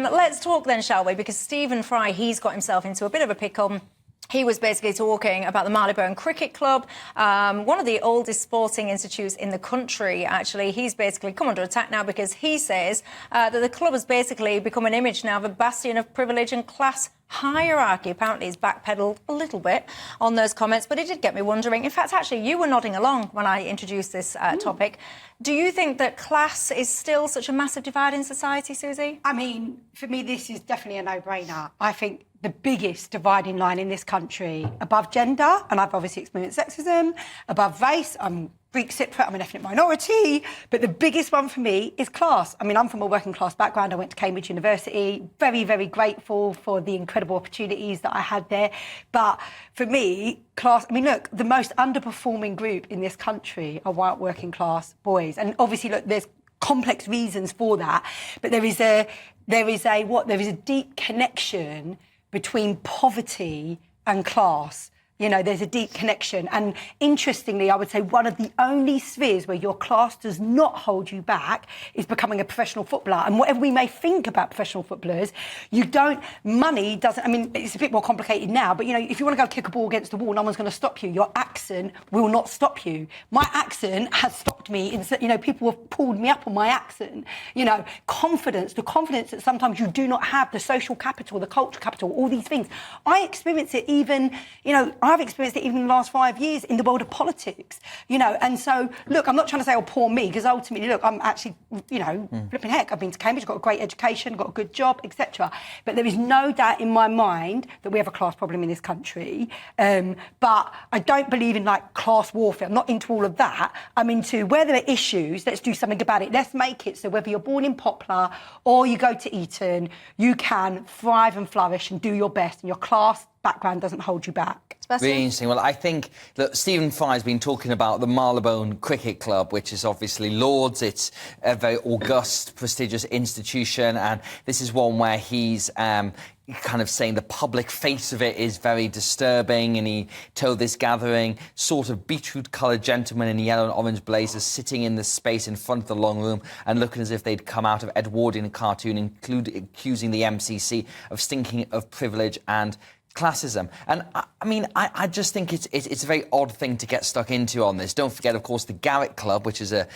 Let's talk then, shall we? Because Stephen Fry, he's got himself into a bit of a pickle. He was basically talking about the Marylebone Cricket Club, one of the oldest sporting institutes in the country, actually. He's basically come under attack now because he says that the club has basically become an image now of a bastion of privilege and class hierarchy. Apparently he's backpedalled a little bit on those comments, but it did get me wondering. In fact, actually, you were nodding along when I introduced this topic. Do you think that class is still such a massive divide in society, Susie? I mean, for me, this is definitely a no-brainer. I think the biggest dividing line in this country, above gender, and I've obviously experienced sexism, above race, I'm Greek Cypriot, I'm an ethnic minority, but the biggest one for me is class. I mean, I'm from a working class background. I went to Cambridge University, very, very grateful for the incredible opportunities that I had there. But for me, class, I mean, look, the most underperforming group in this country are white working class boys. And obviously, look, there's complex reasons for that, but there is a deep connection between poverty and class. You know, there's a deep connection. And interestingly, I would say one of the only spheres where your class does not hold you back is becoming a professional footballer. And whatever we may think about professional footballers, money doesn't, I mean, it's a bit more complicated now, but, you know, if you want to go kick a ball against the wall, no one's going to stop you. Your accent will not stop you. My accent has stopped me. You know, people have pulled me up on my accent. You know, the confidence that sometimes you do not have, the social capital, the cultural capital, all these things. I experience it even, you know, I've experienced it even in the last 5 years in the world of politics, you know. And so, look, I'm not trying to say, oh, poor me, because ultimately, look, I'm actually, you know, flipping heck. I've been to Cambridge, got a great education, got a good job, etc. But there is no doubt in my mind that we have a class problem in this country. But I don't believe in, like, class warfare. I'm not into all of that. I'm into where there are issues, let's do something about it. Let's make it so whether you're born in Poplar or you go to Eton, you can thrive and flourish and do your best, and your class background doesn't hold you back. Really interesting. Well, I think that Stephen Fry's been talking about the Marylebone Cricket Club, which is obviously Lord's. It's a very august, prestigious institution, and this is one where he's kind of saying the public face of it is very disturbing, and he told this gathering sort of beetroot-coloured gentlemen in yellow and orange blazers sitting in the space in front of the long room and looking as if they'd come out of Edwardian cartoon, accusing the MCC of stinking of privilege and classism. And I mean, I just think it's a very odd thing to get stuck into on this. Don't forget, of course, the Garrick Club, which is a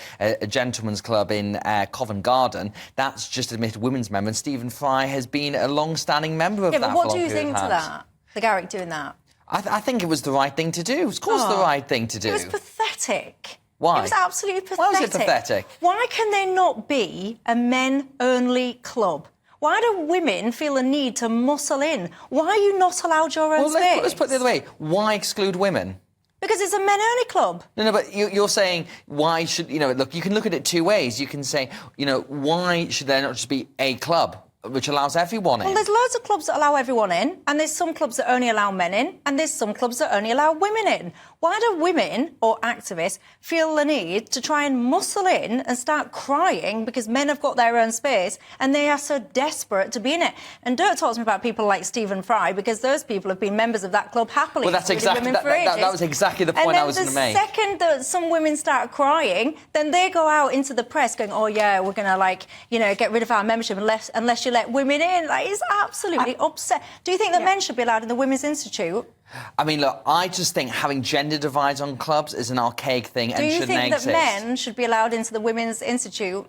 gentleman's club in Covent Garden. That's just admitted women's member, and Stephen Fry has been a long-standing member of that. Yeah, but what do you think to that? The Garrick doing that? I think it was the right thing to do. Of course, the right thing to do. It was pathetic. Why? It was absolutely pathetic. Why was it pathetic? Why can there not be a men-only club? Why do women feel a need to muscle in? Why are you not allowed your own space? Let's put it the other way. Why exclude women? Because it's a men-only club. No, but you're saying why should... You know, look, you can look at it two ways. You can say, you know, why should there not just be a club which allows everyone in? Well, there's loads of clubs that allow everyone in, and there's some clubs that only allow men in, and there's some clubs that only allow women in. Why do women or activists feel the need to try and muscle in and start crying because men have got their own space and they are so desperate to be in it? And don't talk to me about people like Stephen Fry, because those people have been members of that club happily. Well, that's exactly that was exactly the point I was going to make. And then the second that some women start crying, then they go out into the press going, oh yeah, we're going to, like, you know, get rid of our membership unless you let women in. Like, it's absolutely upset. Do you think that men should be allowed in the Women's Institute? I mean, look, I just think having gender divides on clubs is an archaic thing and shouldn't exist. Do you think that men should be allowed into the Women's Institute?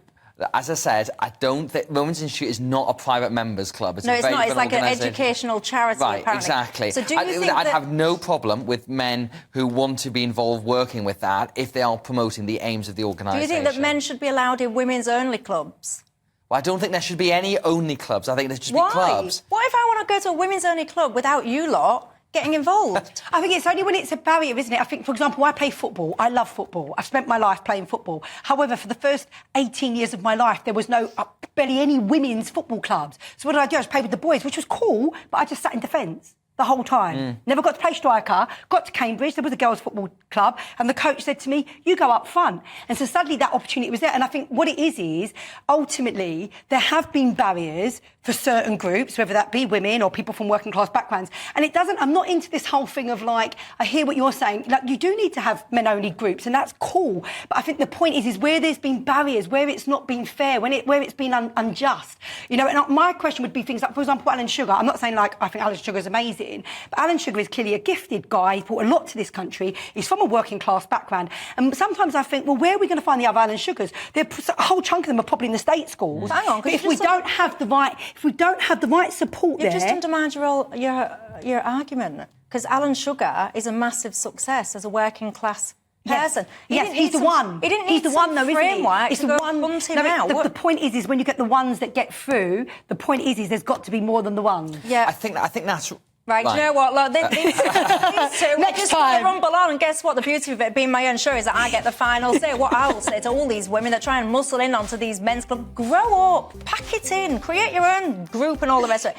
As I said, I don't think... Women's Institute is not a private members' club. It's no, it's not. It's like an educational charity, right, apparently. Exactly. So do you think I'd have no problem with men who want to be involved working with that if they are promoting the aims of the organisation. Do you think that men should be allowed in women's-only clubs? Well, I don't think there should be any only clubs. I think there should just be clubs. Why if I want to go to a women's-only club without you lot getting involved? I think it's only when it's a barrier, isn't it? I think, for example, I play football. I love football. I've spent my life playing football. However, for the first 18 years of my life, there was barely any women's football clubs. So what did? I just played with the boys, which was cool, but I just sat in defence. the whole time. Never got to play striker, got to Cambridge, there was a girls' football club, and the coach said to me, you go up front. And so suddenly that opportunity was there. And I think what it is ultimately, there have been barriers for certain groups, whether that be women or people from working class backgrounds. And it doesn't, I'm not into this whole thing of like, I hear what you're saying, like you do need to have men-only groups, and that's cool. But I think the point is where there's been barriers, where it's not been fair, where it's been unjust. You know, and my question would be things like, for example, Alan Sugar. I'm not saying like, I think Alan Sugar is amazing, but Alan Sugar is clearly a gifted guy. He's brought a lot to this country. He's from a working class background. And sometimes I think, well, where are we going to find the other Alan Sugars? A whole chunk of them are probably in the state schools. Hang on, but if we don't have the right support You've there... just undermined your argument, because Alan Sugar is a massive success as a working class person. Yes, he's the one. He didn't he's need the one, though, isn't he? It's the one hunting out. The point is when you get the ones that get through, the point is there's got to be more than the ones. Yeah. I think that's... Right, do you know what? Look, these two, Next just time. rumble on, and guess what? The beauty of it being my own show is that I get the final say. What I'll say to all these women that try and muscle in onto these men's clubs, grow up, pack it in, create your own group and all the rest of it.